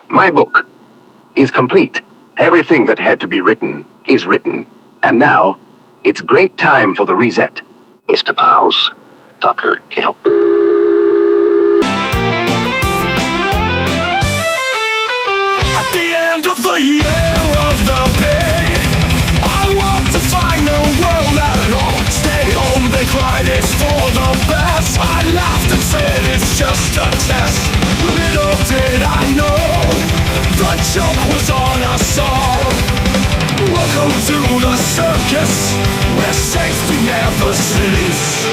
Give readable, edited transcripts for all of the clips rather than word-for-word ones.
My book is complete. Everything that had to be written is written. And now, it's great time for the reset. Mr. Bowles, Dr. Hill. At the end of the year of the pain, I want to find a world at all. Stay home, they cried, it's for the best. I laughed and said it's just a test. Little did I know, the joke was on us all. Welcome to the circus, where safety never sleeps.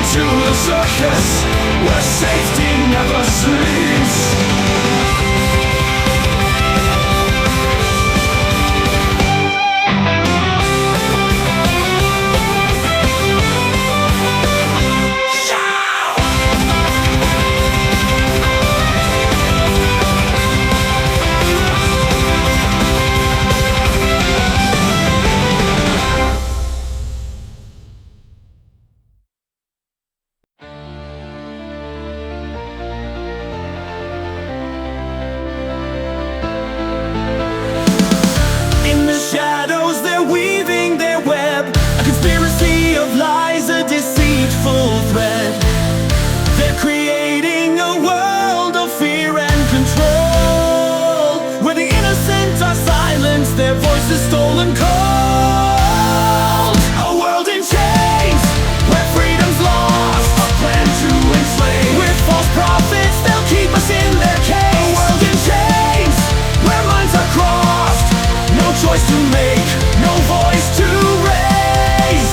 To the circus, where safety never sleeps. Shadows, they're weaving their web, a conspiracy of lies, a deceitful thread. They're creating a world of fear and control, where the innocent are silenced, their voices stolen cold. A world in chains, where freedom's lost, a plan to enslave. With false prophets, they'll keep us in their cage. A world in chains, where minds are crossed. No choice to make, no voice to raise,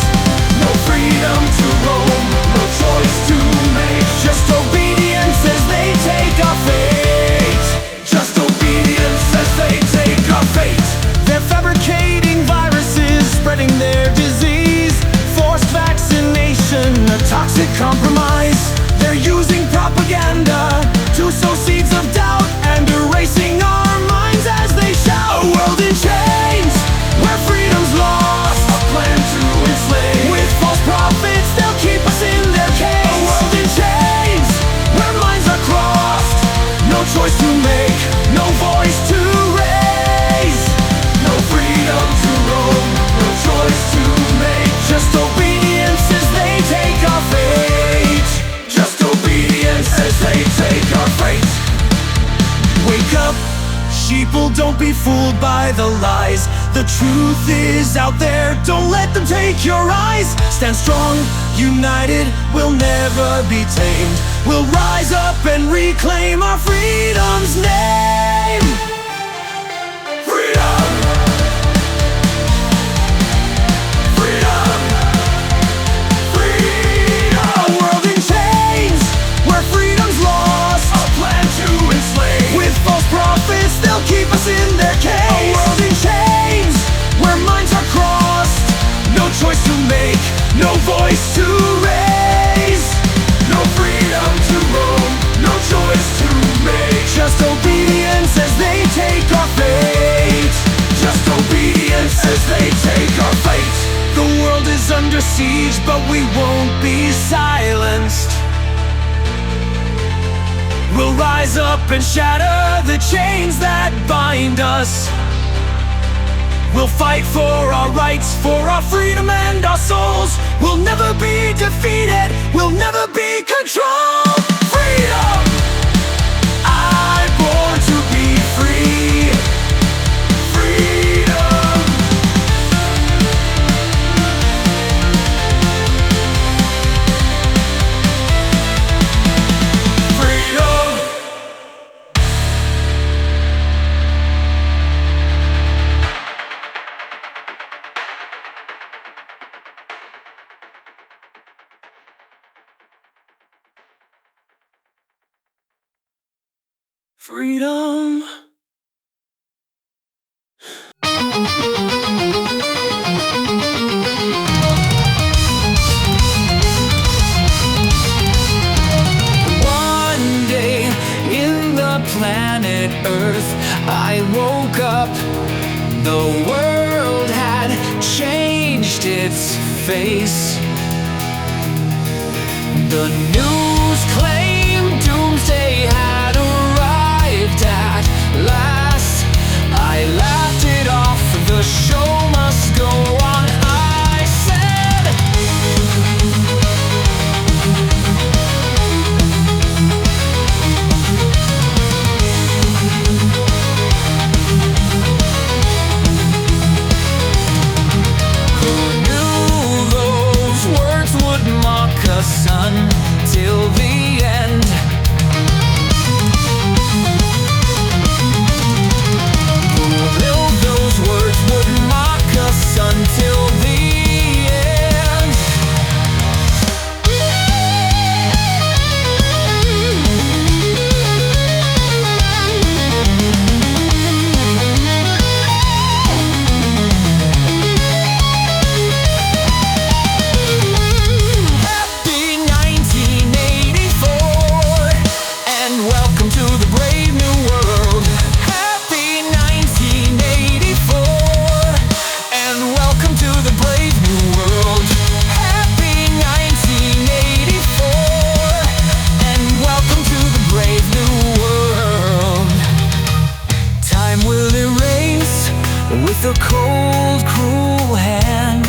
no freedom to roam, no choice to make. Just obedience as they take our fate. Just obedience as they take our fate. They're fabricating viruses, spreading their disease. Forced vaccination, a toxic compromise. They're using propaganda to sow seeds of doubt and erasing our minds as they shout. A world in chains, where freedom's lost, a plan to enslave. With false prophets, they'll keep us in their cage. A world in chains, where minds are crossed. No choice to make, no voice to raise, no freedom to roam, no choice to make. Just obedience as they take our fate. Just obedience as they take our fate. Wake up, sheeple, don't be fooled by the lies. The truth is out there, don't let them take your eyes. Stand strong, united, we'll never be tamed. We'll rise up and reclaim our freedom's name. Freedom! Freedom! Freedom! A world in chains, where freedom's lost, a plan to enslave. With false prophets, they'll keep us in their cage. A world in chains, where minds are crossed. No choice to make, no voice to raise, no freedom to roam, no choice to make. Just obedience as they take our fate. Just obedience as they take our fate. The world is under siege, but we won't be silenced. We'll rise up and shatter the chains that bind us. We'll fight for our rights, for our freedom and our souls. We'll never be defeated, we'll never be controlled. Freedom! I'm born to be free. Freedom! Freedom! freedom. One day in the planet Earth, I woke up. The world had changed its face. The news claimed doomsday had arrived at last. I laughed it off, the show must go on, I said. Who knew those words would mock us until the end? Who knew those words would mock us until the end? Happy 1984, and welcome to the brave new world. Happy 1984, and welcome to the brave new world. Happy 1984, and welcome to the brave new world. Time will erase with a cold, cruel hand,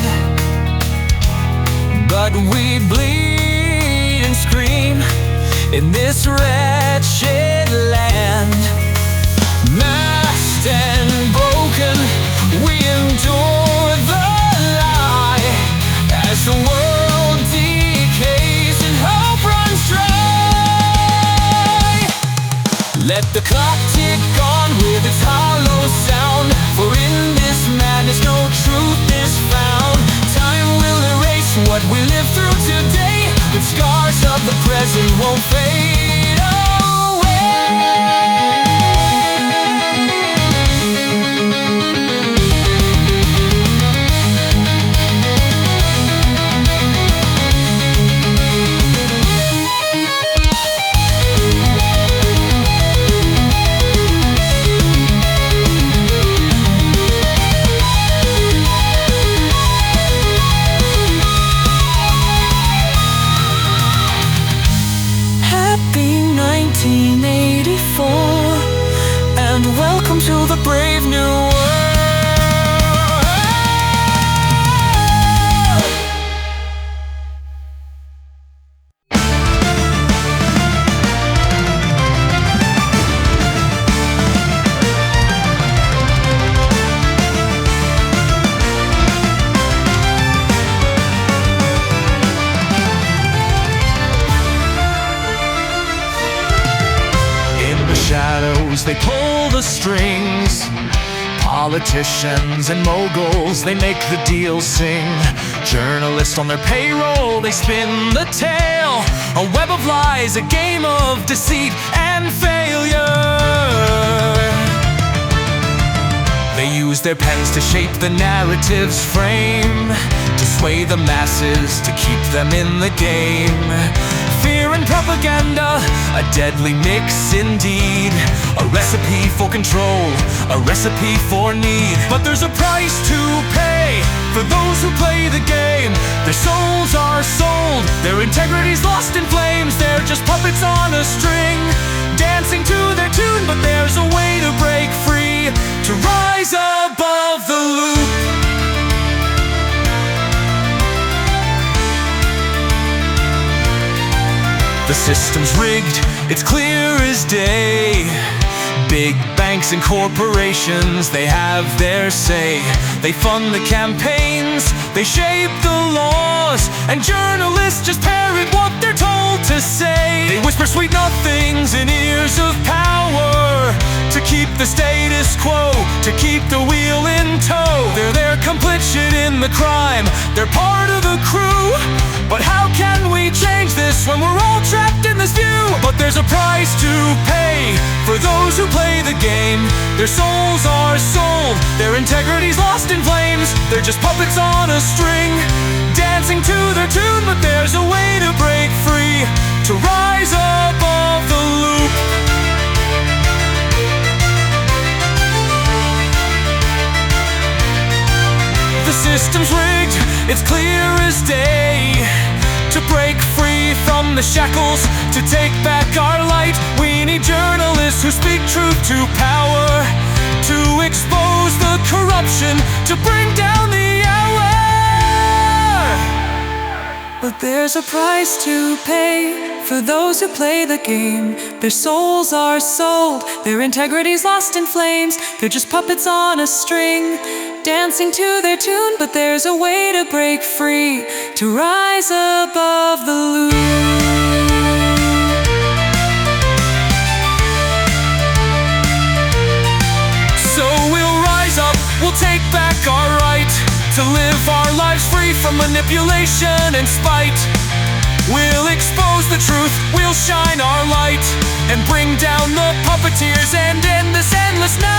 but we bleed and scream in this wretched land. Masked and broken, we endure the lie as the world decays and hope runs dry. Let the clock tick on with its hollow sound, for in this madness no truth is found. Time will erase what we live through today, but scars of the present won't fade away. Happy 1984, and welcome to the brave new world. In the shadows, they pull the strings. Politicians and moguls, they make the deals sing. Journalists on their payroll, they spin the tale. A web of lies, a game of deceit and failure. They use their pens to shape the narrative's frame, to sway the masses, to keep them in the game. Fear and propaganda, a deadly mix indeed. A recipe for control, a recipe for need. But there's a price to pay for those who play the game. Their souls are sold, their integrity's lost in flames. They're just puppets on a string, dancing to their tune. But there's a way to break free, to rise above the loop. The system's rigged, it's clear as day. Big banks and corporations, they have their say. They fund the campaigns, they shape the laws, and journalists just parrot what they're told to say. They whisper sweet nothings in ears of power, to keep the status quo, to keep the wheel in tow. They're complicit in the crime, they're part of the crew. But how can we change this when we're all trapped in this view? But there's a price to pay For those who play the game, their souls are sold, their integrity's lost in flames. They're just puppets on a string, dancing to their tune, but there's a way to break free, to rise above the loop. The system's rigged, it's clear as day. To break free from the shackles, to take back our light, we need journalists who speak truth to power, to expose the corruption, to bring down the hour. But there's a price to pay for those who play the game. Their souls are sold, their integrity's lost in flames. They're just puppets on a string, dancing to their tune, but there's a way to break free, to rise above the loop. So we'll rise up, we'll take back our right to live our lives free from manipulation and spite. We'll expose the truth, we'll shine our light, and bring down the puppeteers and end this endless night.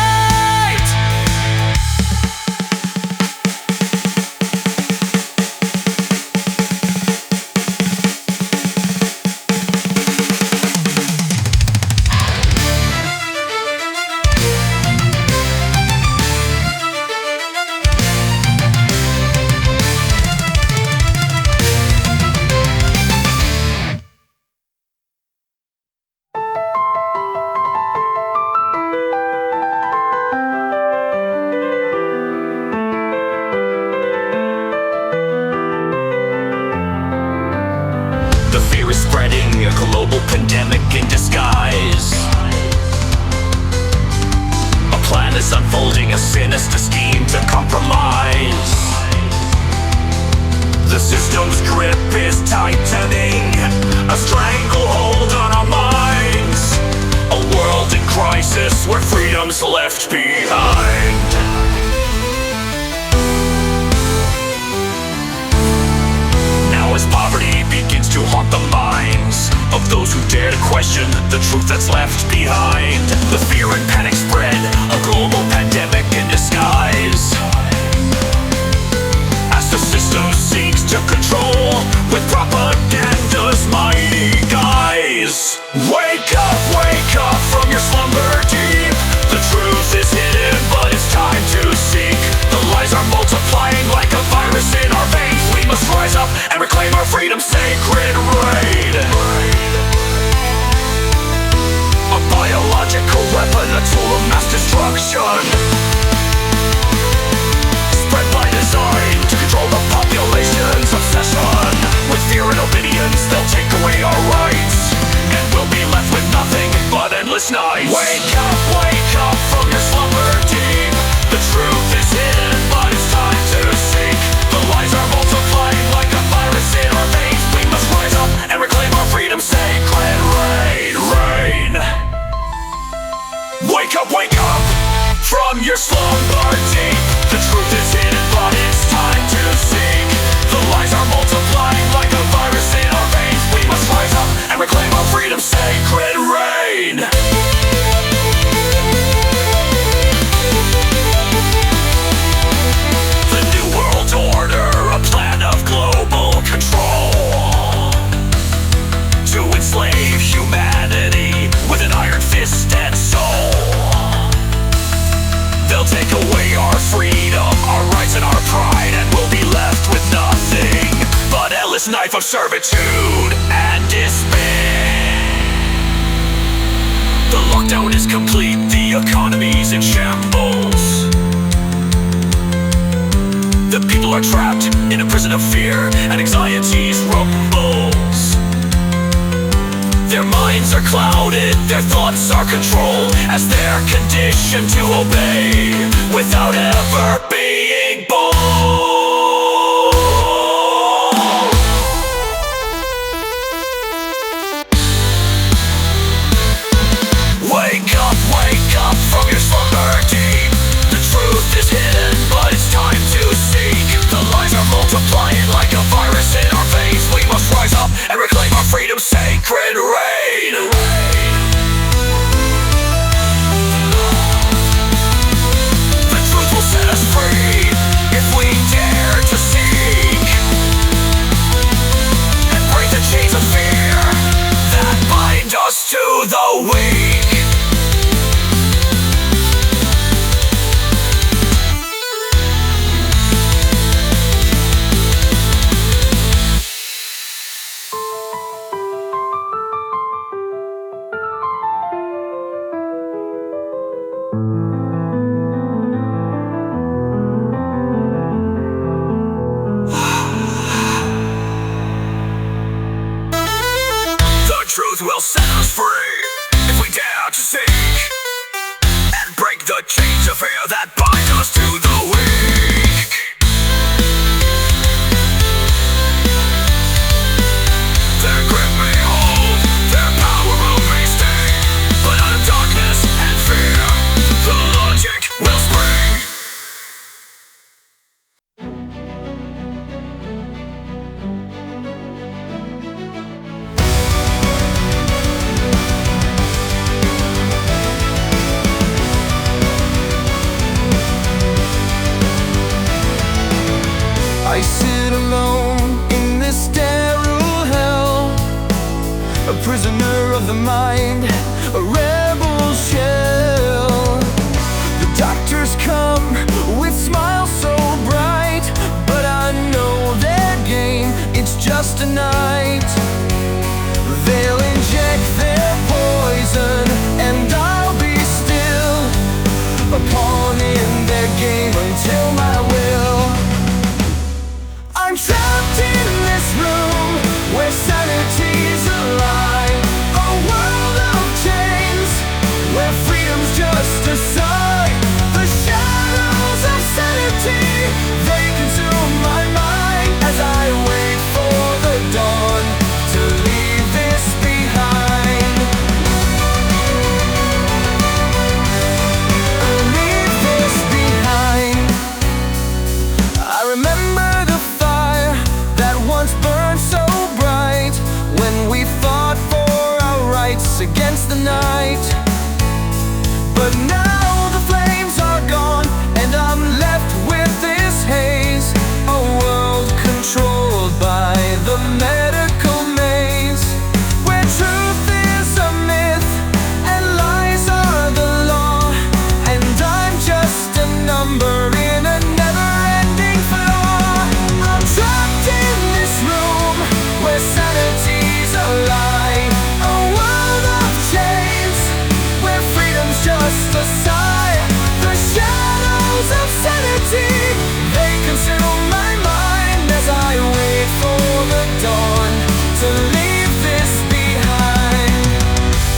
A global pandemic in disguise. A plan is unfolding, a sinister scheme to compromise. The system's grip is tightening, a stranglehold on our minds. A world in crisis where freedom's left behind. Now as poverty begins to haunt the minds of those who dare to question the truth that's left behind, the fear and panic spread, a global pandemic in disguise. As the system seeks to control with propaganda's mighty guise. Wake up from your slumber deep. The truth is hidden, but it's time to seek. The lies are multiplying like a virus in our veins. We must rise up and reclaim our freedom's sacred raid. A biological weapon, a tool of mass destruction, spread by design to control the population's obsession. With fear and obedience, they'll take away our rights, and we'll be left with nothing but endless nights. Wake up from your slumber deep. The truth is hidden, but it's time to seek. The lies are multiplying like a virus in our veins. We must rise up and reclaim our freedom's sacred reign. Wake up from your slumber deep. The truth is hidden, but it's time to seek. The lies are multiplying like a virus in our veins. We must rise up and reclaim our freedom's sacred reign. The New World Order, a plan of global control to enslave humanity with an iron fist and soul. They'll take away our freedom, our rights and our pride, and we'll be left with nothing but endless knife of servitude and despair. The lockdown is complete, the economy's in shambles. The people are trapped in a prison of fear, and anxiety's rumbles. Their minds are clouded, their thoughts are controlled, as they're conditioned to obey without ever being bold. Wake up from your slumber deep. The truth is hidden, but it's time to seek. The lies are multiplying like a virus in our veins. We must rise up and reclaim our freedom's sacred reign. the weak. The truth will set us free if we dare to seek and break the chains of fear that bind us to the weak. Their grip may hold, their power may stay, but out of darkness and fear, the logic will spring. I sit alone in this sterile hell, a prisoner of the mind, a rebel shell. The doctors come with smiles so bright, but I know their game, it's just a night. They'll inject their poison and I'll be still, a pawn in their game until my will. I'm trapped in this room where sanity's a lie, a world of chains where freedom's just a sigh. The shadows of sanity, they consume my mind as I wait for the dawn to leave this behind. Leave this behind. I remember the fire that once burned so bright when we fought for our rights against the night. But now the flames are gone and I'm left with this haze, a world controlled by the medical maze, where truth is a myth and lies are the law, and I'm just a number in a never-ending flaw. I'm trapped in this room where sanity's a lie, a world of chains where freedom's just a sigh. The shadows of sanity, they consume my mind as I wait for the dawn to leave this behind.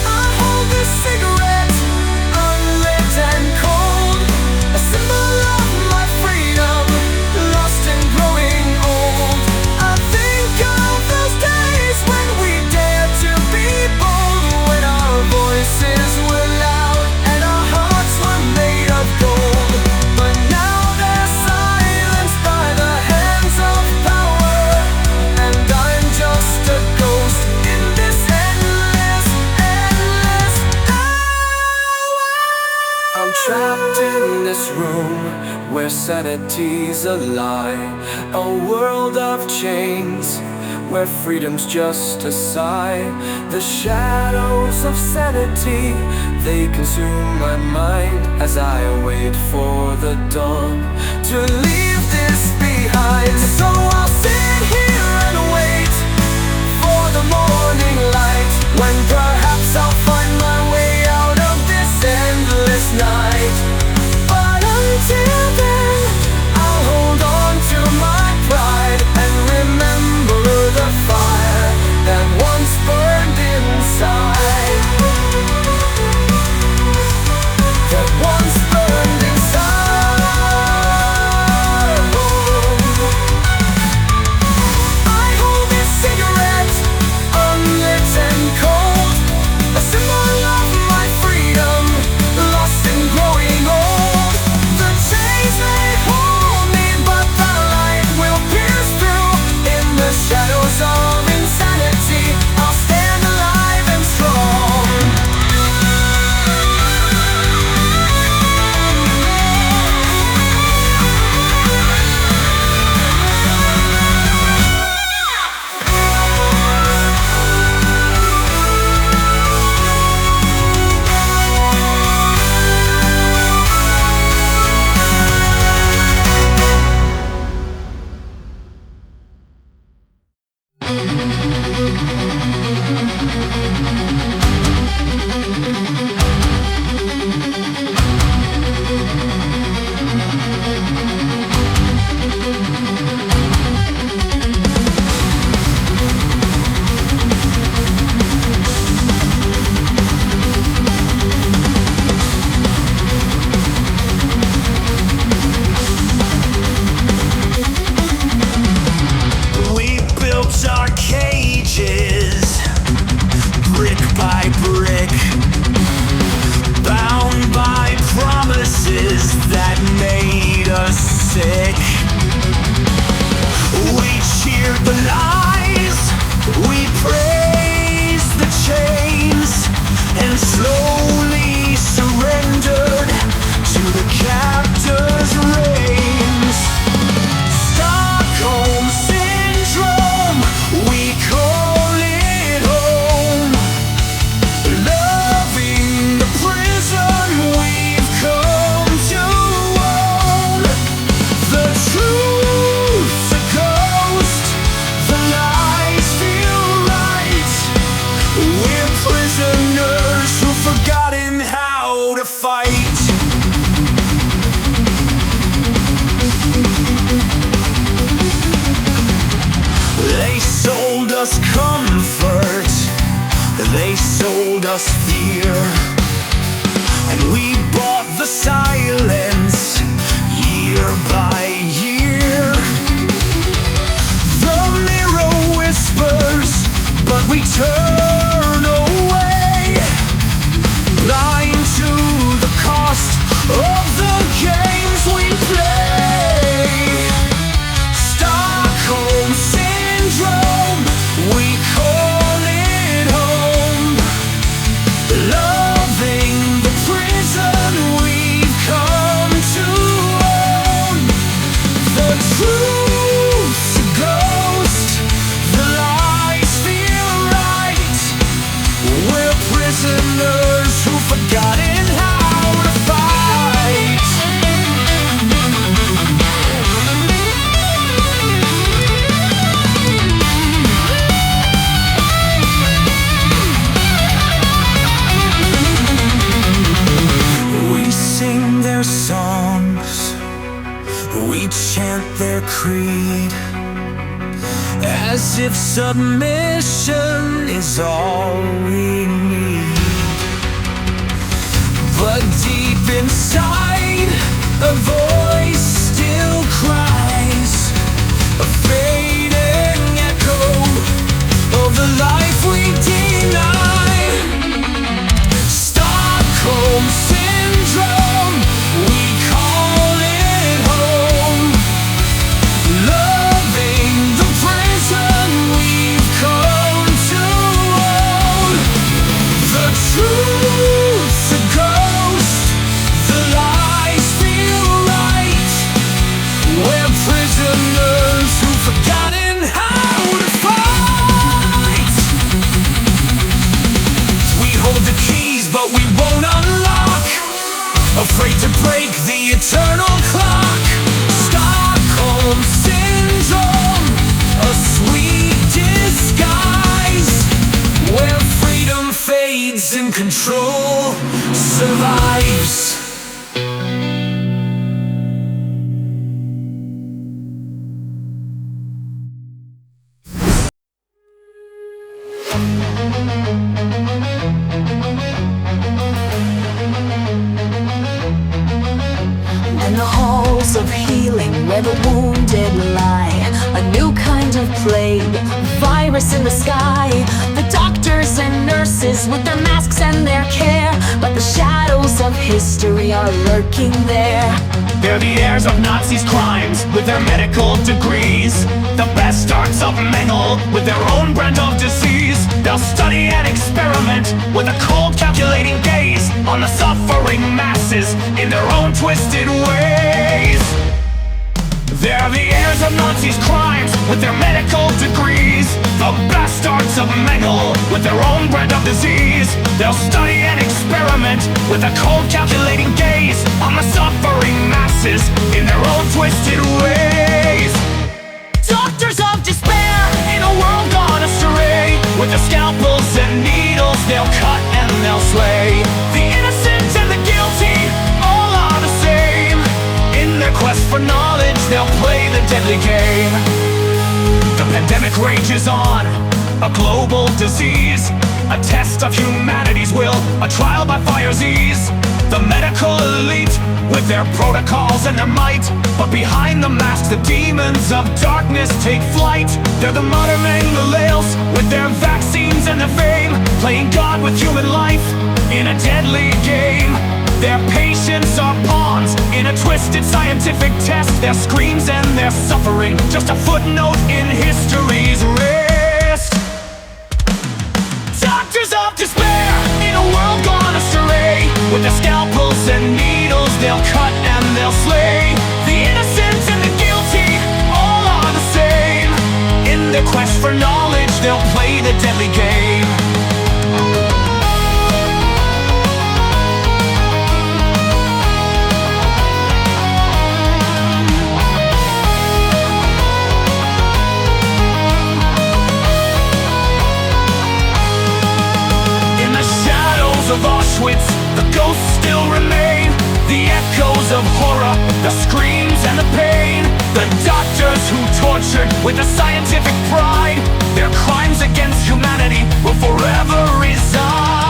I hold this cigarette unlit and cold, a symbol of my freedom, lost and growing old. I think of those days when we dared to be bold, when our voices were loud and our hearts were made of gold. But now they're silenced by the hands of power, and I'm just a ghost in this endless, endless hour. I'm trapped in this room where sanity's a lie, a world of chains where freedom's just a sigh. The shadows of sanity, they consume my mind as I wait for the dawn to leave this behind. So I'll sit here and wait for the morning light, when perhaps I'll find my way out of this endless night. But until then, I'll hold on to my pride and remember the fire that once burned inside, that once burned inside. I hold this cigarette unlit and cold, sold us fear, and we bought the silence year by year. The mirror whispers, but we turn away, blind to the cost of the games we play. Stockholm Syndrome, we call it home, loving the prison we've come to own. The truth's a ghost, the lies feel right. We're prisoners who've forgotten how to fight. We sing their songs, we chant their creed, as if submission is all we need. But deep inside, a voice still cries, a fading echo of the life we deny. Stockholm Syndrome, we call it home, loving the prison we've come to own. The truth's a ghost, the lies feel right. We're prisoners who've forgotten how to fight. We hold the keys, but we won't unlock, afraid to break the eternal clock. Stockholm Syndrome, a sweet disguise, where freedom fades and control survives. And the halls of healing where the wounded lie, a new kind of plague, virus in the sky. The doctors and nurses with their masks and their care, but the shadows of history are lurking there. They're the heirs of Nazis' crimes with their medical degrees, the bastards of Mengele with their own brand of disease. They'll study and experiment with a cold calculating gaze on the suffering masses in their own twisted ways. They're the heirs of Nazis' crimes with their medical degrees, the bastards of Mengele with their own brand of disease. They'll study and experiment with a cold calculating gaze on the suffering masses in their own twisted ways. Doctors of despair in a world gone astray, with their scalpels and needles they'll cut and they'll slay. The innocent and the guilty all are the same. In their quest for knowledge, they'll play the deadly game. The pandemic rages on, a global disease, a test of humanity's will, a trial by fire's ease. The medical elite with their protocols and their might, but behind the masks the demons of darkness take flight. They're the modern Mengelales with their vaccines and their fame, playing God with human life in a deadly game. Their patients are pawns in a twisted scientific test. Their screams and their suffering, just a footnote in history's wrist. Doctors of despair in a world gone astray, with their scalpels and needles they'll cut and they'll slay. The innocent and the guilty all are the same. In their quest for knowledge, they'll play the deadly game. Of Auschwitz, the ghosts still remain, the echoes of horror, the screams and the pain. The doctors who tortured with a scientific pride, their crimes against humanity will forever reside.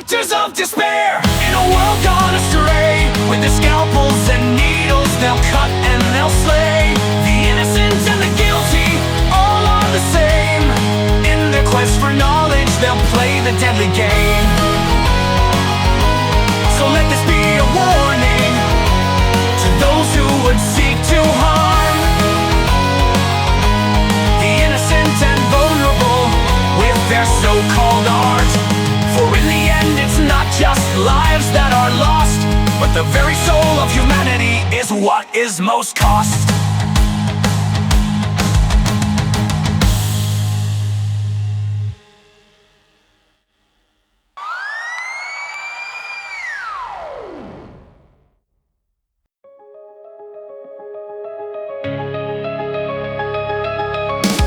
doctors of despair. In a world gone astray, with their scalpels and needles, they'll cut and they'll slay. The innocent and the guilty, all are the same. In their quest for knowledge, they'll play the deadly game. So let this be a warning to those who would seek to harm the innocent and vulnerable with their so-called art. For in the end, it's not just lives that are lost, but the very soul of humanity is what is most cost.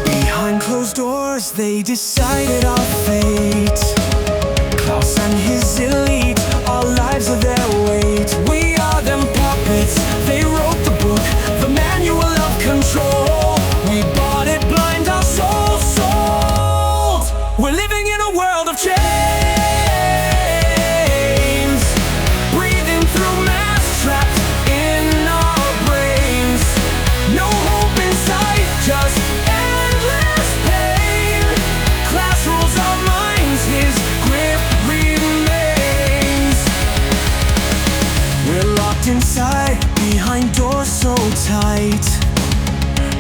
Behind closed doors, they decided our fate. Klaus and his elite, our lives are their weight. We are them puppets, they wrote the book, the manual of control. We bought it blind, our souls sold. We're living in a world of chains, breathing through masks trapped in our brains. No hope in sight, just endless pain. Class rules our minds, his grip remains. We're locked inside, behind doors so tight,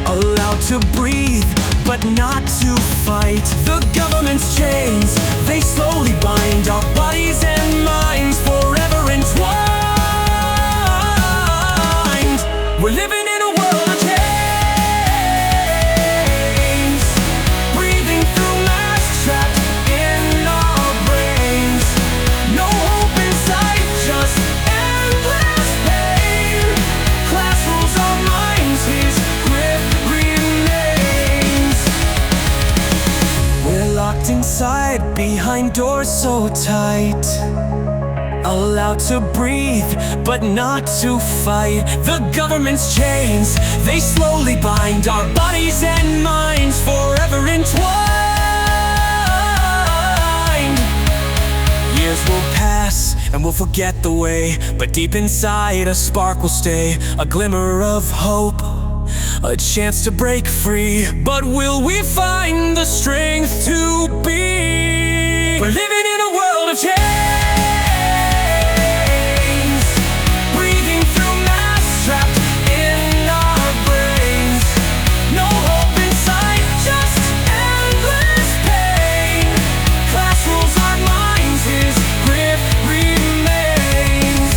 allowed to breathe, but not to fight. The government's chains, they slowly bind our bodies and minds, forever entwined. We're living in a world of chains, breathing through masks trapped in our brains. No hope in sight, just endless pain. Class rules our minds, his grip remains. We're locked inside, behind doors so tight, allowed to breathe, but not to fight. The government's chains, they slowly bind our bodies and minds, forever entwined. Years will pass and we'll forget the way, but deep inside a spark will stay, a glimmer of hope, a chance to break free. But will we find the strength to be? We're living in a world of chains, breathing through masks trapped in our brains. No hope in sight, just endless pain. Class rules our minds, his grip remains.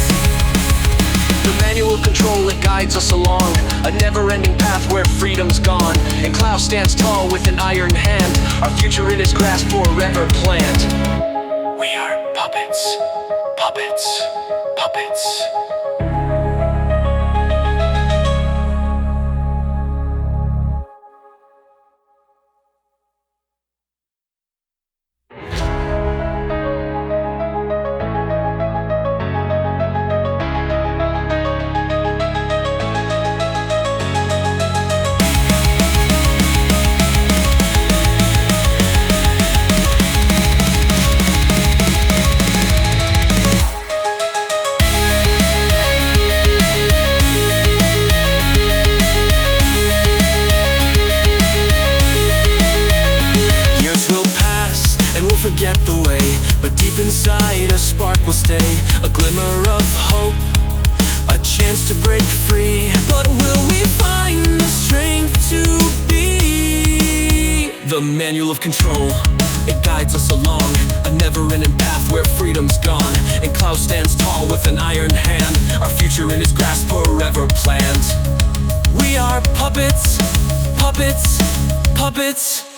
The manual control, it guides us along a never-ending path where freedom's gone, and Klaus stands tall with an iron hand, our future in his grasp forever planned. We are puppets, puppets, puppets. Forget the way, but deep inside a spark will stay, a glimmer of hope, a chance to break free. But will we find the strength to be? The manual of control, it guides us along a never-ending path where freedom's gone, and Klaus stands tall with an iron hand, our future in his grasp forever planned. We are puppets, puppets, puppets.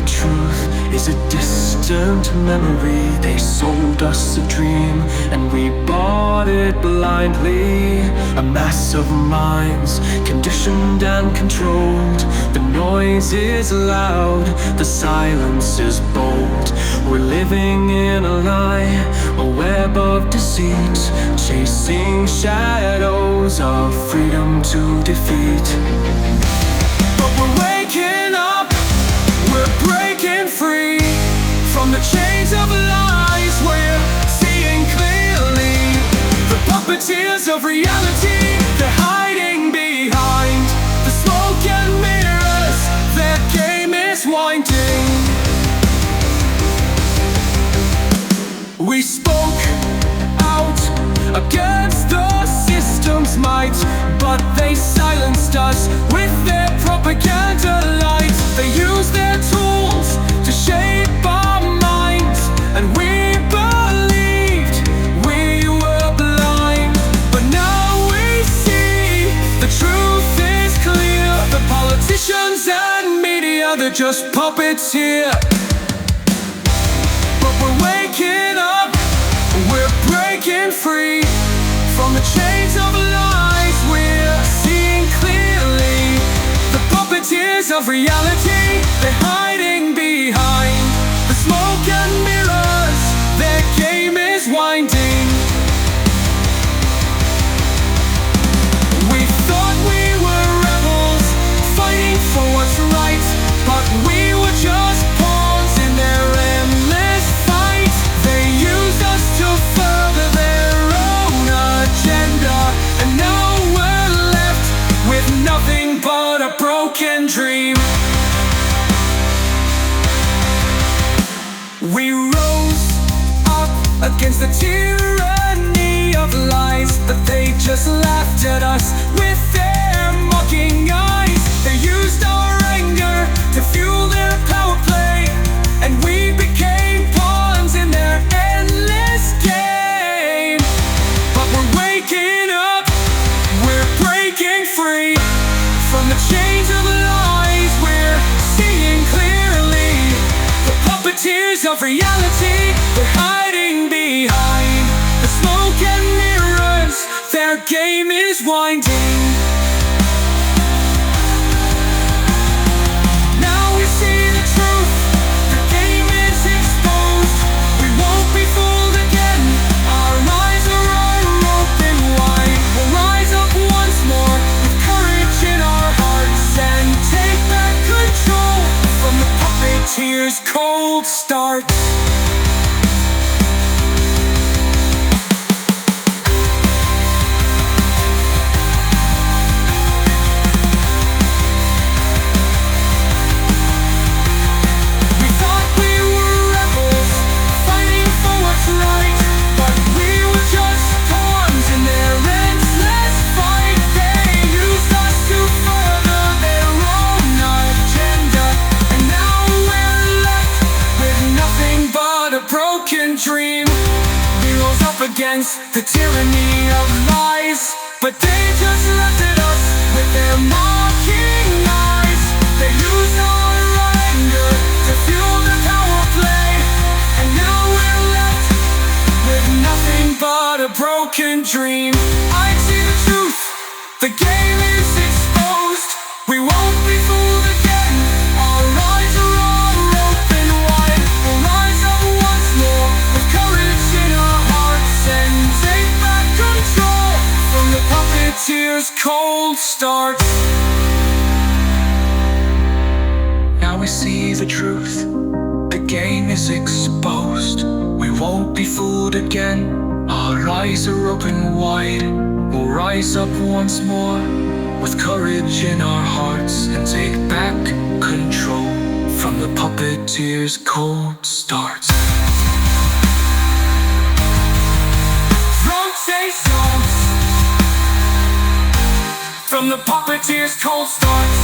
Truth is a distant memory. They sold us a dream and we bought it blindly. A mass of minds, conditioned and controlled. The noise is loud, the silence is bold. We're living in a lie, a web of deceit, chasing shadows of freedom to defeat. But we're waking up, we're breaking free from the chains of lies. We're seeing clearly the puppeteers of reality. They're hiding behind the smoke and mirrors. Their game is winding. We spoke out against the system's might, but they silenced us with their propaganda light. They used their tools to shape our minds, and we believed we were blind. But now we see the truth is clear. The politicians and media, they're just puppets here. But we're waking up, we're breaking free from the chains of lies. We're seeing clearly the puppeteers of reality. They're hiding behind the smoke and mirrors. Their game is winding. We thought we were rebels, fighting for what's right, but we were just pawns in their endless fight. They used us to further their own agenda, and now we're left with nothing but a broken dream. We rose up against the tyranny of lies, but they just laughed at us with their mocking eyes. They used our anger to fuel their power play, and we became pawns in their endless game. But we're waking up, we're breaking free from the chains of lies. We're seeing clearly the puppeteers of reality. They're hiding behind the smoke and mirrors. Their game is winding. Now we see the truth, the game is exposed. We won't be fooled again. Our eyes are open wide. We'll rise up once more with courage in our hearts and take back control from the puppeteers' cold starts. We thought we were rebels, fighting for what's right, but we were just pawns in their endless fight. They used us to further their own agenda, and now we're left with nothing but a broken dream. We rose up against the tyranny of lies, but they just laughed at us with their mocking eyes. They used our anger to fuel the power play, and now we're left with nothing but a broken dream. I see the truth, the game is exposed. We won't be fooled again. Our eyes are all open wide. We'll rise up once more with courage in our hearts and take back control from the puppeteers' cold starts. Now we see the truth, the game is exposed. We won't be fooled again. Our eyes are open wide. We'll rise up once more with courage in our hearts and take back control from the puppeteers' cold starts. Rotations from the puppeteers' cold starts.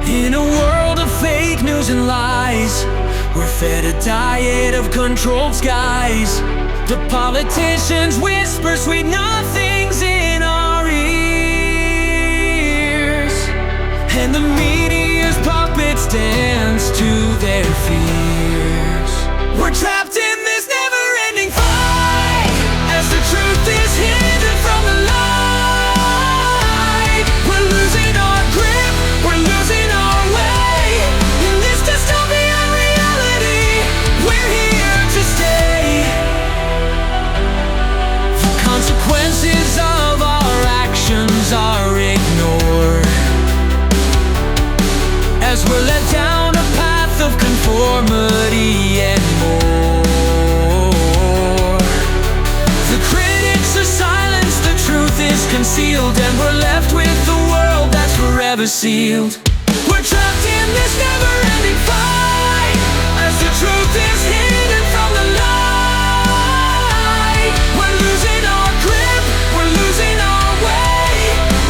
In a world of fake news and lies, we're fed a diet of controlled skies. The politicians whisper sweet nothings in our ears, and the media's puppets dance to their fear. left with the world that's forever sealed. We're trapped in this never-ending fight, as the truth is hidden from the light. We're losing our grip, we're losing our way.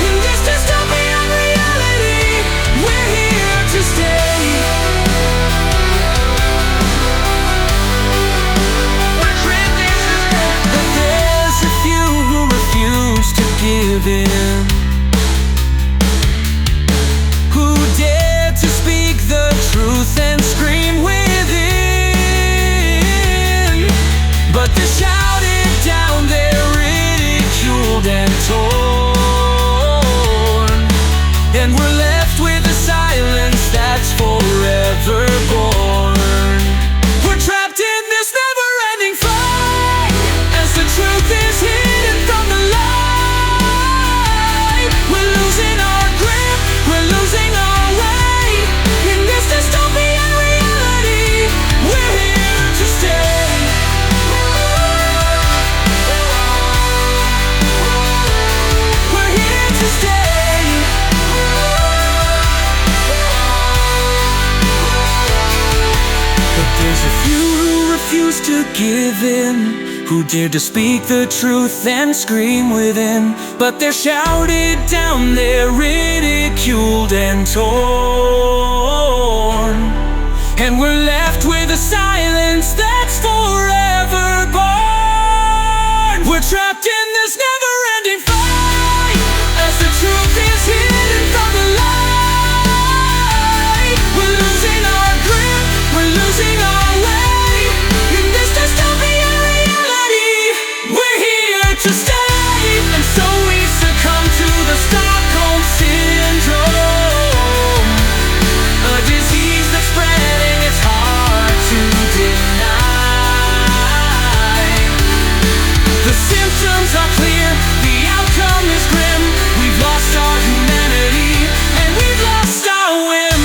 In this dystopian reality, we're here to stay. But there's a few who refuse to give in, who dare to speak the truth and scream within. But they're shouted down, they're ridiculed and torn, and we're left with a silence that's forever born. We're trapped in this never-ending fight, as the truth is hidden from the light. We're losing our grip, we're losing our way. In this dystopian reality, we're here to stay. We're here to stay. But there's a few who refuse to give in, who dare to speak the truth and scream within. But they're shouted down, they're ridiculed and torn, and we're left with a silence that's forever born. We're trapped in this never-ending fight, as the truth is hidden from the light. We're losing our grip, we're losing our way. In this dystopian reality, we're here to stay. And so we succumb to the Stockholm Syndrome, a disease that's spreading, it's hard to deny. The symptoms are clear, the outcome is grim. We've lost our humanity, and we've lost our whim.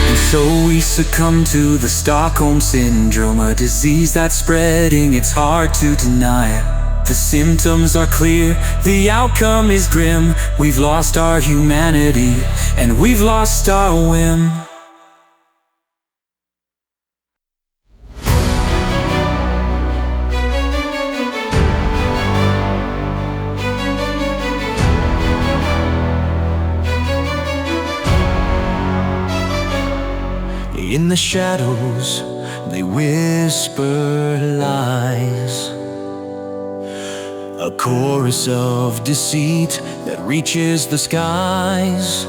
And so we succumb to the Stockholm Syndrome, a disease that's spreading, it's hard to deny. The symptoms are clear, the outcome is grim. We've lost our humanity, and we've lost our whim. In the shadows, they whisper lies, a chorus of deceit that reaches the skies.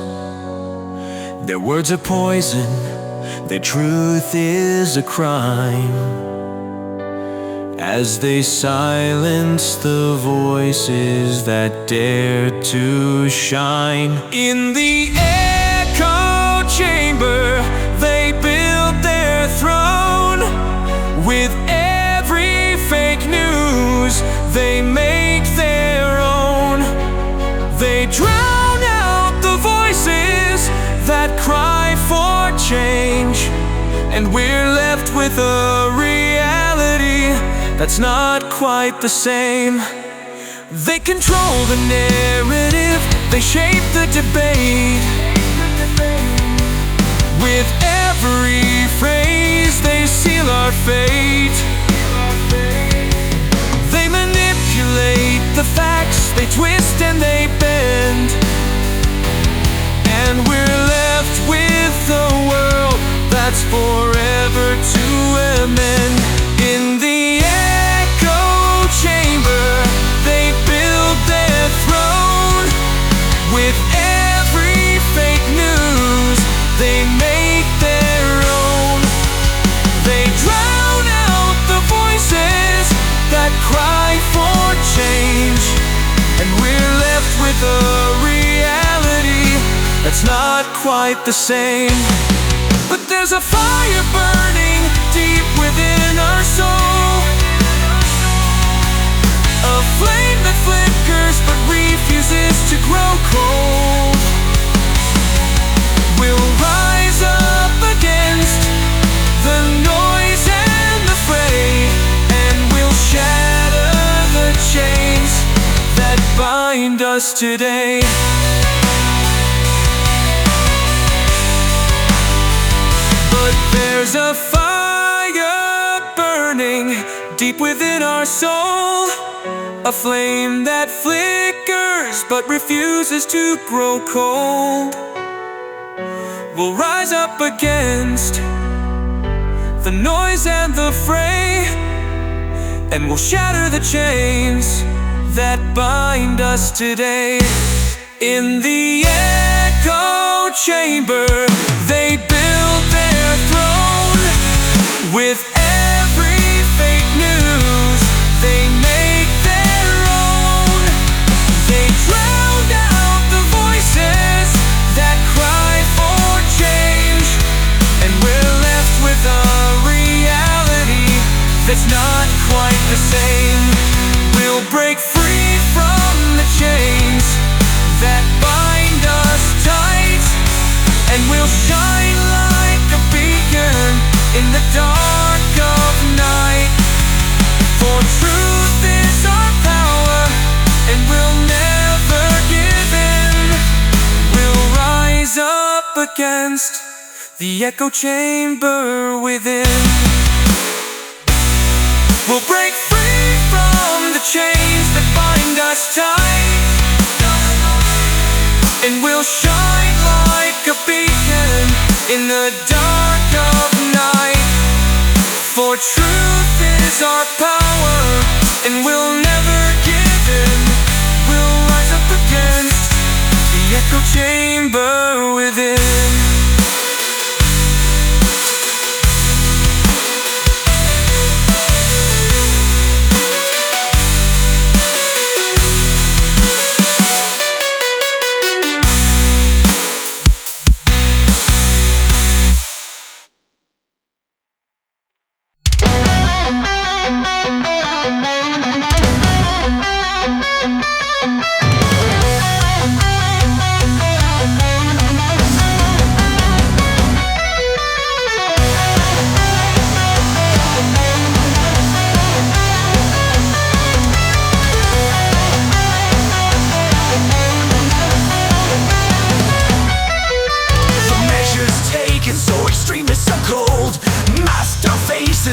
Their words are poison, their truth is a crime, as they silence the voices that dare to shine. In the echo chamber, they build their throne. With every fake news, they make their own. They drown out the voices that cry for change, and we're left with a reality that's not quite the same. They control the narrative, they shape the debate. With every phrase, they seal our fate. They manipulate the facts, they twist and they bend, and we're left with a world that's forever to amend. In the echo chamber, they build their throne. With every fake news, they make their own. They drown out the voices that cry for change, and we're left with a reality that's not quite the same. But there's a fire burning deep within our soul, a flame that flickers but refuses to grow cold. We'll rise up against the noise and the fray, and us today. But there's a fire burning deep within our soul, a flame that flickers but refuses to grow cold. We'll rise up against the noise and the fray, and we'll shatter the chains that bind us today. In the echo chamber, they build their throne. With every fake news, they make their own. They drown out the voices that cry for change, and we're left with a reality that's not quite the same. We'll break free from the chains that bind us tight, and we'll shine like a beacon in the dark of night. For truth is our power, and we'll never give in. We'll rise up against the echo chamber within. We'll break free from the chains that bind us tight, and we'll shine like a beacon in the dark of night. For truth is our power, and we'll never give in. We'll rise up against the echo chamber within.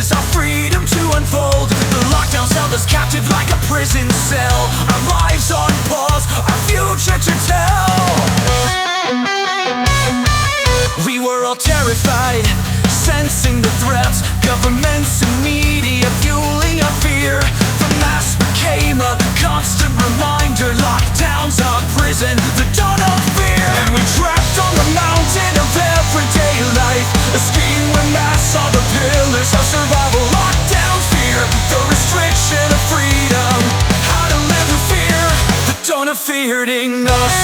Our freedom to unfold. The lockdowns held us captive like a prison cell. Our lives on pause, our future to tell. We were all terrified, sensing the threats. Governments and media fueling our fear. The mask became a constant reminder. Lockdowns, our prison, the dawn of fear. And we trapped on the mountain of everyday life. A scheme where mass saw the pillars of survival. Lockdown fear, the restriction of freedom. How to live with fear, the dawn of fearing us.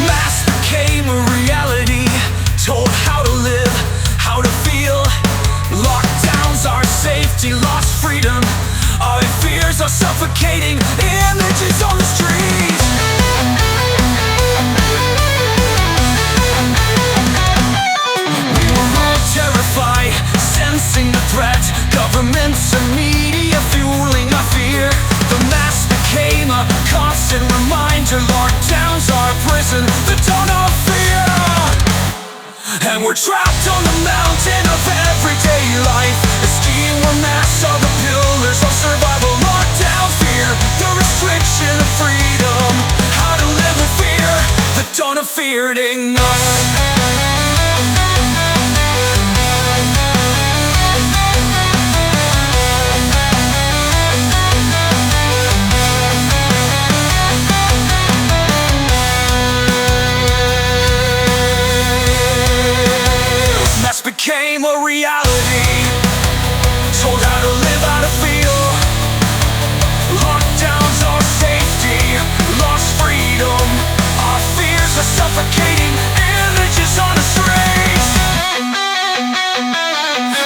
Mass became a reality, told how to live, how to feel. Lockdowns, our safety, lost freedom. Our fears are suffocating, images on the streets. Terrified, sensing the threat. Governments and media fueling our fear. The mask became a constant reminder. Lockdowns, our prison, the dawn of fear. And we're trapped on the mountain of everyday life. A scheme where mass are the pillars of survival. Lockdown fear, the restriction of freedom. How to live with fear, the dawn of fearing us. Became a reality, told how to live, how to feel. Lockdowns, our safety, lost freedom. Our fears are suffocating, images on the streets.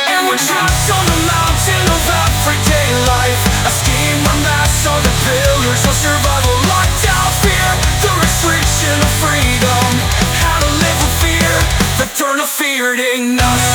And we're trapped on the mountain of everyday life. A scheme where mass are the pillars of survival. Lockdown fear, the restriction of freedom. How to live with fear, the dawn of fearing us.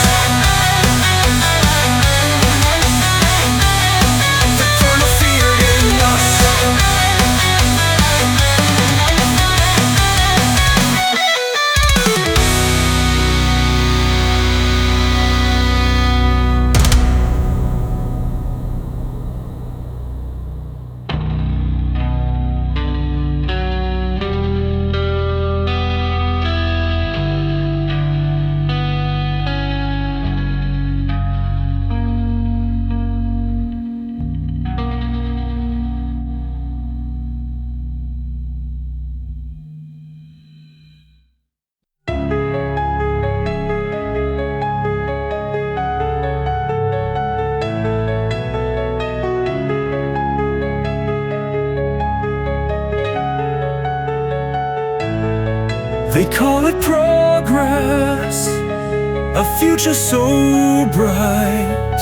We call it progress, a future so bright,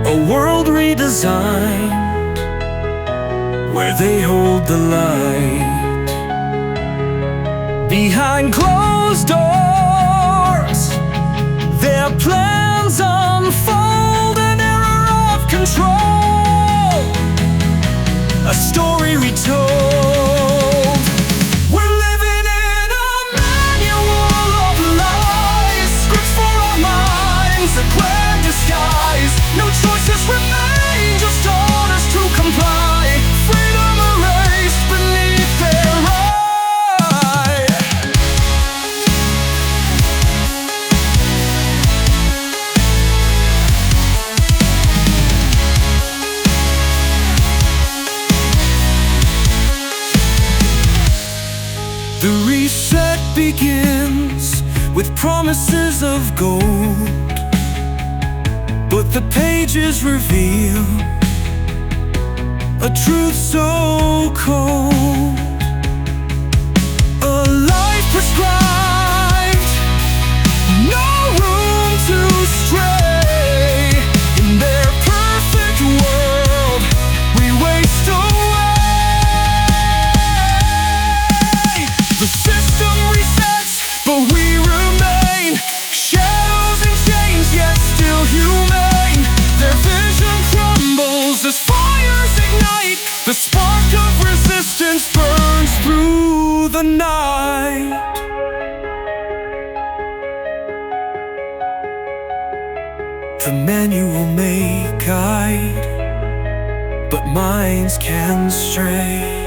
a world redesigned, where they hold the light. Behind closed doors, their plans unfold, an era of control, a story retold. We're living in a manual of lies, scripts for our minds, a grand disguise. No choices remain, just orders to comply. Freedom erased beneath their eye. The reset begins with promises of gold, but the pages reveal a truth so cold. A life prescribed, no room to stray. In their perfect world, we waste away. The system resets, but we remain. Shadows and chains, yet still humane. Their vision crumbles as fires ignite. The spark of resistance burns through the night. The manual may guide, but minds can stray.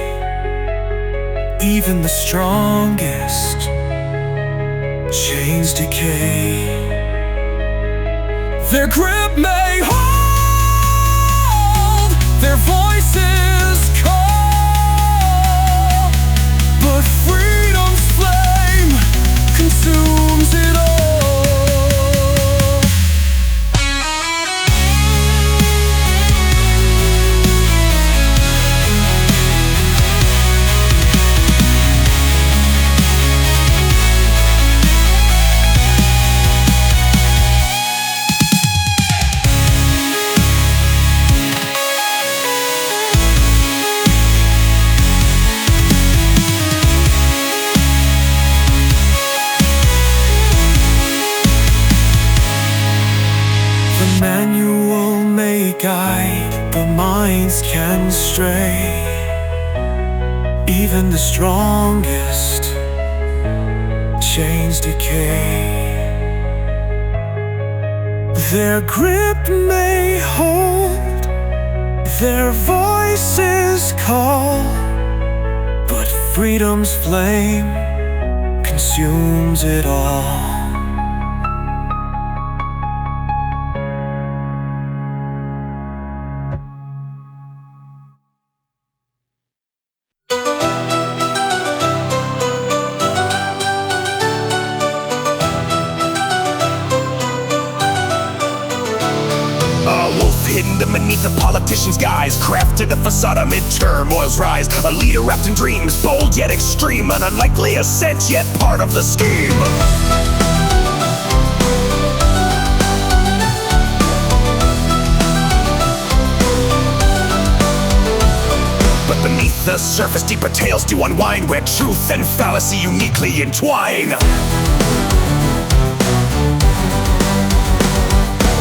Even the strongest chains decay. Their grip may hold, their voices call, but freedom's flame consumes it all. Manual may guide, but minds can stray. Even the strongest chains decay. Their grip may hold, their voices call, but freedom's flame consumes it all. Hidden beneath a politician's guise, crafted a facade amid turmoil's rise. A leader wrapped in dreams, bold yet extreme, an unlikely ascent yet part of the scheme. But beneath the surface, deeper tales do unwind, where truth and fallacy uniquely entwine.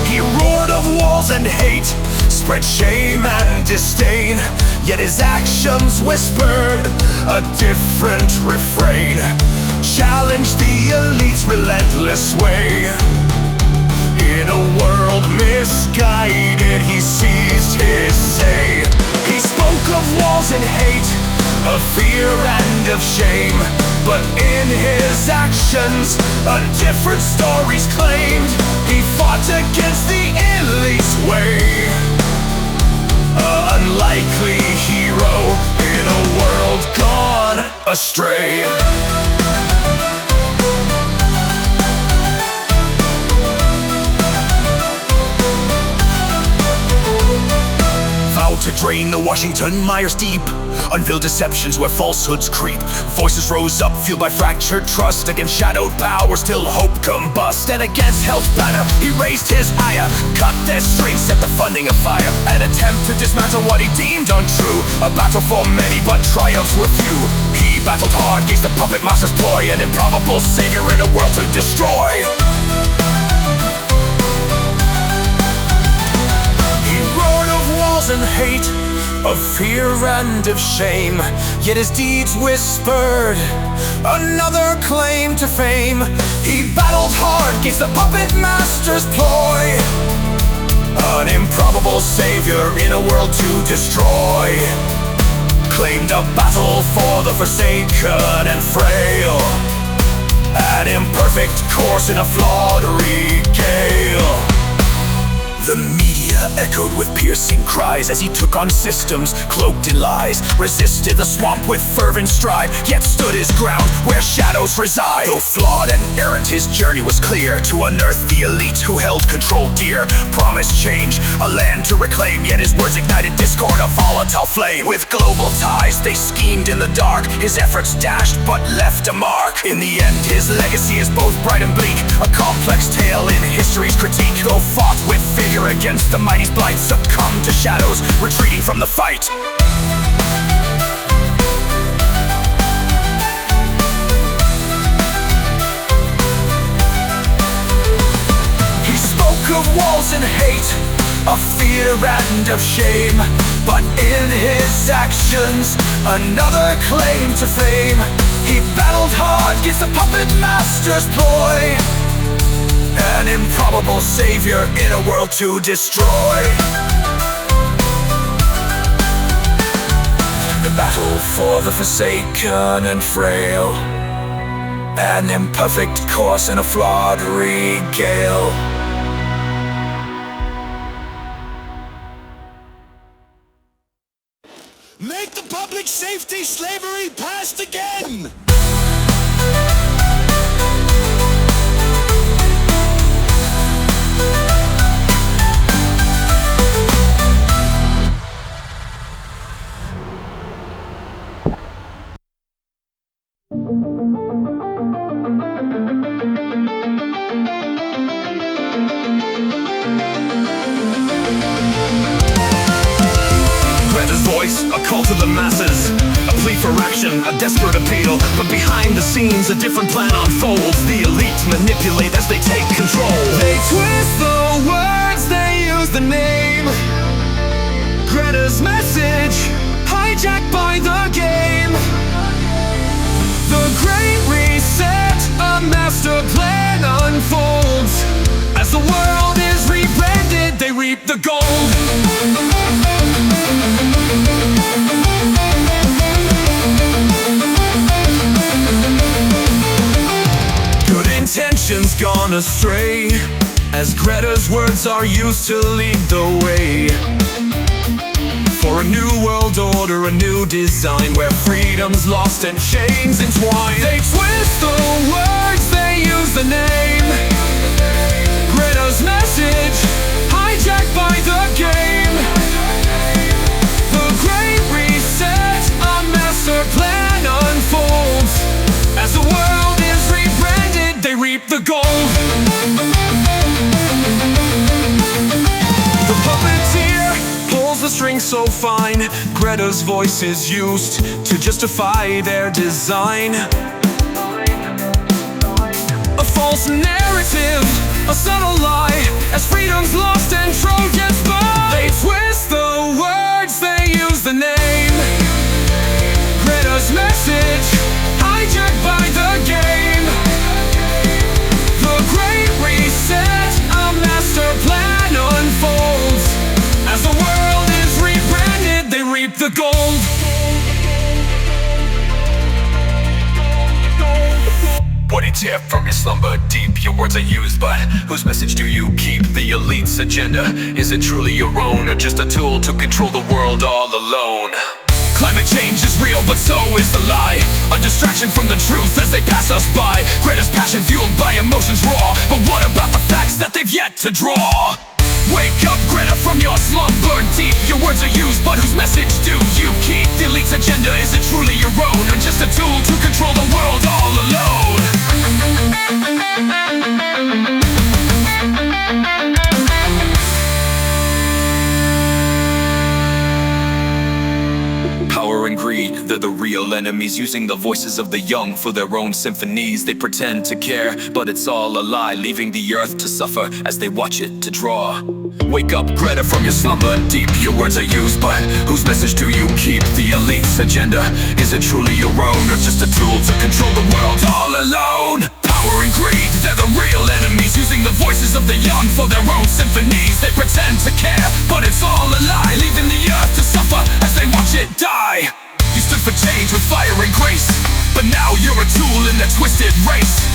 He roared of walls and hate, spread shame and disdain, yet his actions whispered a different refrain. Challenged the elite's relentless way. In a world misguided, he seized his say. He spoke of walls and hate, of fear and of shame, but in his actions a different story's claimed. He fought against the elite's way, an unlikely hero in a world gone astray. Vowed to drain the Washington mires deep, unveiled deceptions where falsehoods creep. Voices rose up, fueled by fractured trust. Against shadowed power, still hope combust. And against hell's banner, he raised his ire. Cut their strings, set the funding afire. An attempt to dismantle what he deemed untrue. A battle for many, but triumphs were few. He battled hard, gauged the puppet master's ploy. An improbable savior in a world to destroy. He roared of walls and hate, of fear and of shame. Yet his deeds whispered another claim to fame. He battled hard, gauged the puppet master's ploy. An improbable savior in a world to destroy. Claimed a battle for the forsaken and frail. An imperfect course in a flawed regale. The media echoed with piercing cries as he took on systems cloaked in lies. Resisted the swamp with fervent stride, yet stood his ground where shadows reside. Though flawed and errant, his journey was clear, to unearth the elite who held control dear. Promised change, a land to reclaim, yet his words ignited discord, a volatile flame. With global ties, they schemed in the dark. His efforts dashed, but left a mark. In the end, his legacy is both bright and bleak, a complex tale in history's critique. Though fought with vigor against the mighty's blight, succumbed to shadows, retreating from the fight. He spoke of walls and hate, of fear and of shame. But in his actions, another claim to fame. He battled hard, gauged the puppet master's ploy. An improbable savior in a world to destroy. The battle for the forsaken and frail. An imperfect course in a flawed regale. Make the public safety slavery past again! A call to the masses, a plea for action, a desperate appeal. But behind the scenes, a different plan unfolds. The elite manipulate as they take control. They twist the words, they use the name. Greta's message, hijacked by the game. The Great Reset, a master plan unfolds. As the world is rebranded, they reap the gold. Intentions gone astray, as Greta's words are used to lead the way. For a new world order, a new design, where freedom's lost and chains entwine. They twist the words, they use the name. Greta's message, hijacked by the game. The Great Reset, a master plan unfolds. As the world is rebranded, they reap the gold. The puppeteer pulls the string so fine. Greta's voice is used to justify their design. A false narrative, a subtle lie, as freedom's lost and Trojans buy. They twist the words, they use the name. Greta's message, hijacked by the game. The Great Reset, a master plan unfolds. As the world is rebranded, they reap the gold. What a tip from your slumber deep. Your words are used, but whose message do you keep? The elite's agenda, is it truly your own, or just a tool to control the world all alone? Climate change is real, but so is the lie. A distraction from the truth as they pass us by. Greta's passion fueled by emotions raw, but what about the facts that they've yet to draw? Wake up, Greta, from your slumber deep. Your words are used, but whose message do you keep? The elite's agenda, is it truly your own, or just a tool to control the world all alone? Power and greed, they're the real enemies, using the voices of the young for their own symphonies. They pretend to care, but it's all a lie, leaving the earth to suffer as they watch it to draw. Wake up, Greta, from your slumber deep. Your words are used, but whose message do you keep? The elite's agenda, is it truly your own, or just a tool to control the world all alone? Power and greed, they're the real enemies, using the voices of the young for their own symphonies. They pretend to care, but it's all a lie, leaving the earth to suffer as they watch it die. You stood for change with fire and grace, but now you're a tool in their twisted race.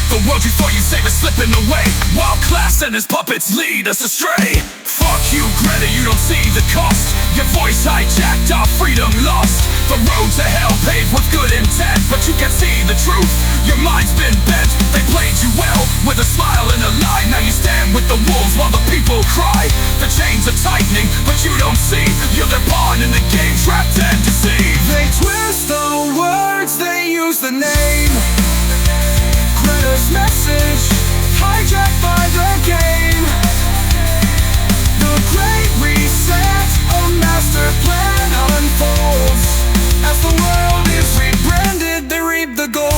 The world you thought you'd save is slipping away, while class and his puppets lead us astray. Fuck you, Greta, you don't see the cost. Your voice hijacked, our freedom lost. The road to hell paved with good intent, but you can see the truth, your mind's been bent. They played you well, with a smile and a lie. Now you stand with the wolves while the people cry. The chains are tightening, but you don't see, you're their pawn in the game, trapped and deceived. They twist the words, they use the name. Greta's message, hijacked by the game. The great reset, a master plan unfolds. As the world is rebranded, they reap the gold.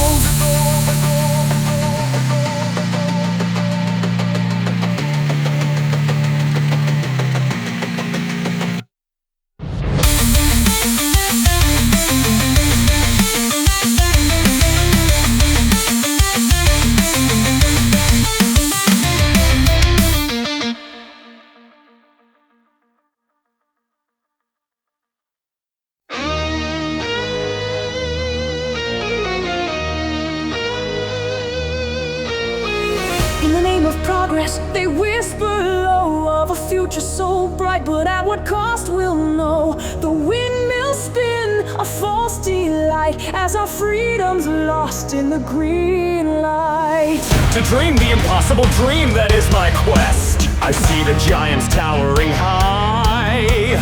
In the name of progress, they whisper low of a future so bright, but at what cost we'll know. The windmills spin, a false delight, as our freedom's lost in the green light. To dream the impossible dream, that is my quest. I see the giants towering high,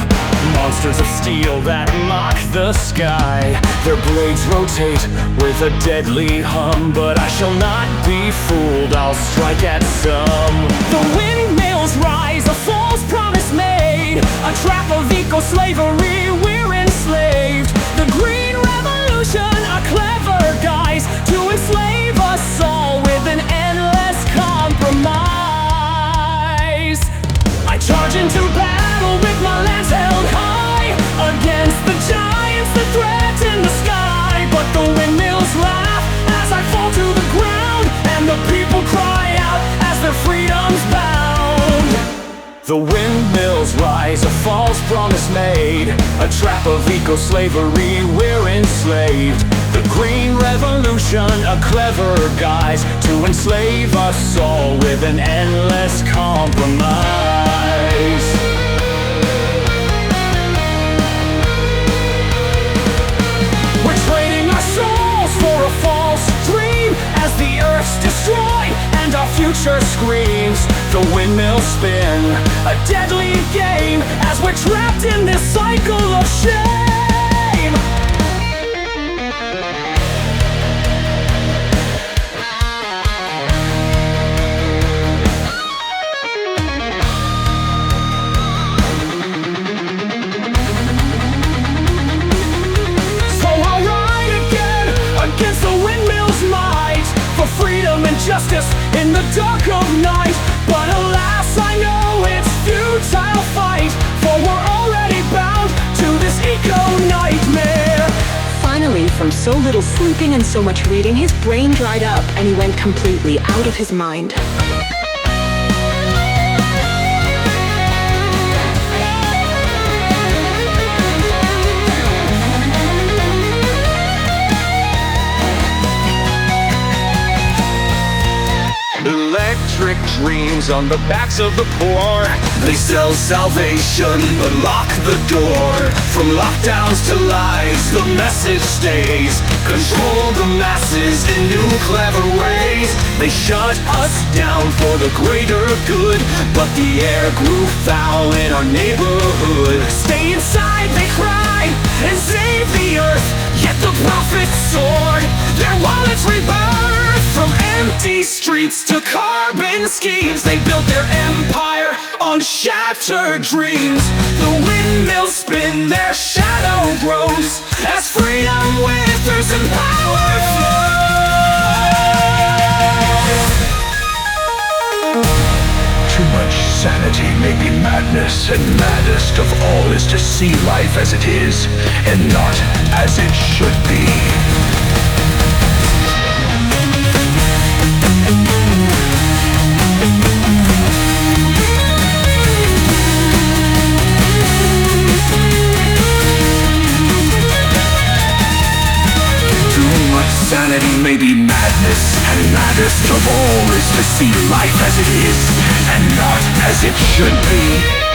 monsters of steel that mock the sky. Their blades rotate with a deadly hum, but I shall not be fooled, I'll strike at some. The windmills rise, a false promise made, a trap of eco-slavery, we're enslaved. The green revolution, a clever guise to enslave us all with an endless compromise. I charge into battle with my lance held high, against the giants that threaten the sky. But the windmills laugh as I fall to the ground, and the people cry out as their freedom's bound. The windmills rise, a false promise made, a trap of eco-slavery, we're enslaved. The green revolution, a clever guise to enslave us all with an endless compromise. We're trading our souls for a false dream, as the earth's destroyed and our future screams. The windmills spin, A deadly game, as we're trapped in this cycle of shame. So I'll ride again against the windmill's might, for freedom and justice in the dark of night. But alas, I know it's futile fight, for we're already bound to this eco-nightmare. Finally, from so little sleeping and so much reading, his brain dried up and he went completely out of his mind. Electric profit dreams on the backs of the poor. They sell salvation but lock the door. From lockdowns to lies, the message stays. Control the masses in new clever ways. They shut us down for the greater good, but the air grew foul in our neighborhood. Stay inside, they cry, and save the earth. Yet the prophets soared, their wallets rebirth. From empty streets to carbon schemes, they built their empire on shattered dreams. The windmills spin, their shadow grows, as freedom withers and power flows. Too much sanity may be madness, and maddest of all is to see life as it is, and not as it should be. Sanity may be madness, and maddest of all is to see life as it is, and not as it should be.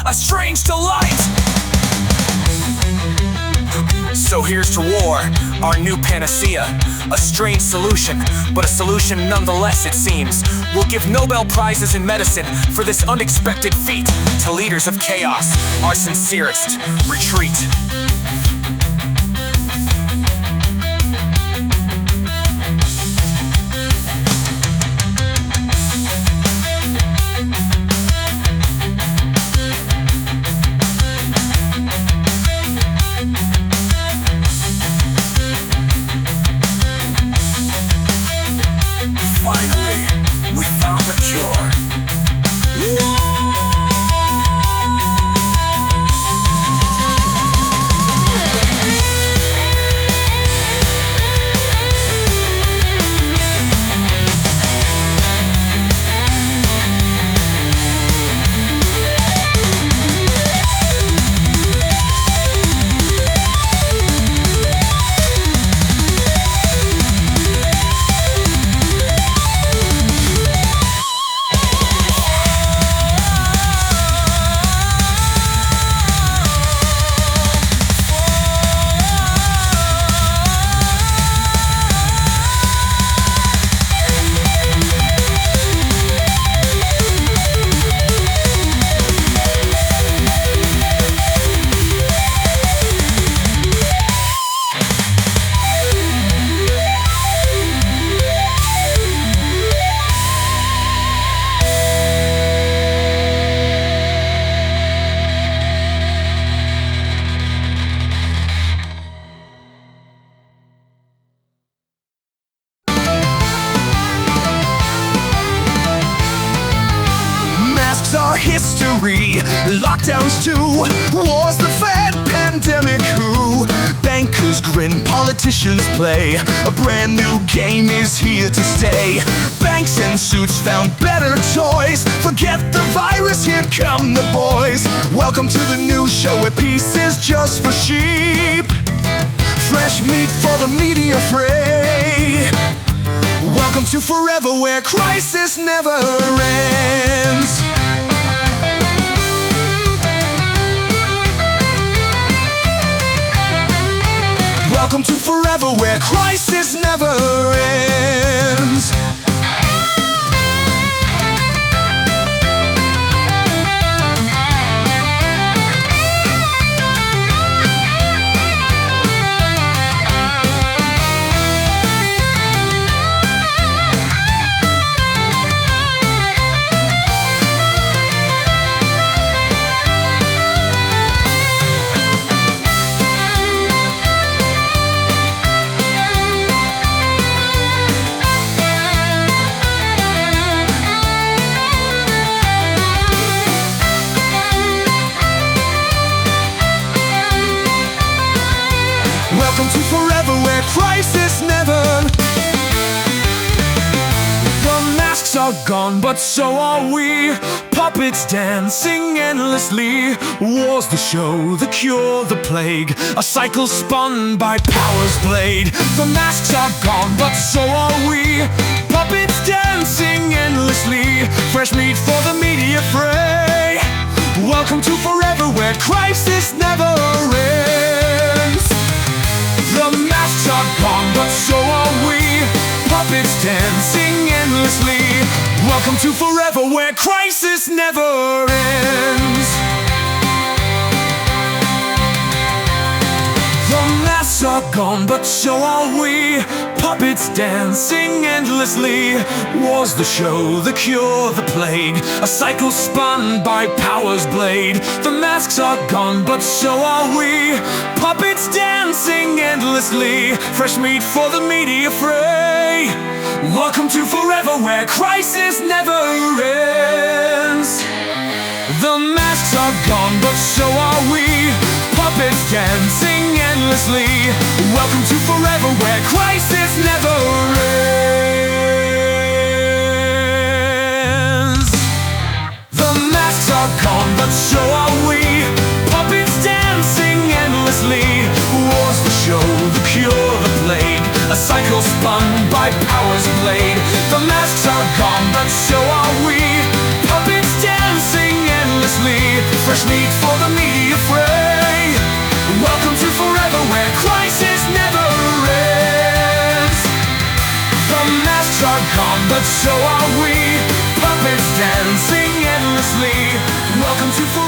A strange delight. So here's to war, our new panacea. A strange solution, but a solution nonetheless it seems. We'll give Nobel Prizes in medicine for this unexpected feat. To leaders of chaos, our sincerest retreat. cure. History, lockdowns too, wars the fed, pandemic who, bankers grin, politicians play, a brand new game is here to stay. Banks and suits found better toys, forget the virus, here come the boys. Welcome to the new show where peace is just for sheep, fresh meat for the media fray. Welcome to forever where crisis never ends. Welcome to forever where crisis never ends. Welcome to forever where crisis never. The masks are gone, but so are we. Puppets dancing endlessly. War's the show, the cure, the plague. A cycle spun by power's blade. The masks are gone, but so are we. Puppets dancing endlessly. Fresh meat for the media fray. Welcome to forever where crisis never ends. The masks are gone, but so are we. Puppets dancing endlessly. Welcome to forever where crisis never ends. The masks are gone, but so are we. Puppets dancing endlessly. War's the show, the cure, the plague. A cycle spun by power's blade. The masks are gone, but so are we. Puppets dancing endlessly. Fresh meat for the media fray. Welcome to forever where crisis never ends. The masks are gone, but so are we. Puppets dancing endlessly. Welcome to forever where crisis never ends. The masks are gone, but so are we. Puppets dancing endlessly. War's the show, the cure, the plague. A cycle spun by power's blade. The masks are gone, but so are we. Puppets dancing endlessly. Fresh meat for the media fray. Welcome to forever where crisis never ends. The masks are gone, but so are we. Puppets dancing endlessly. Welcome to forever.